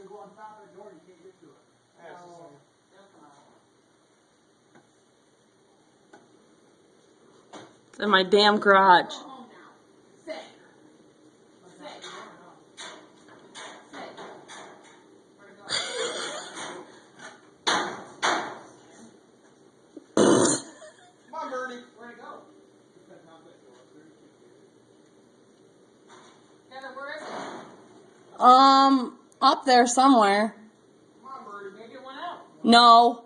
to go on top of the door and you can't get to it. That's the same. It's in my damn garage. Go home now. Sit. Sit. Sit. Where to go? Come on, Bernie. Where to go? Heather, where is it? Up there somewhere. Come on, Bernie. Maybe it went out. No.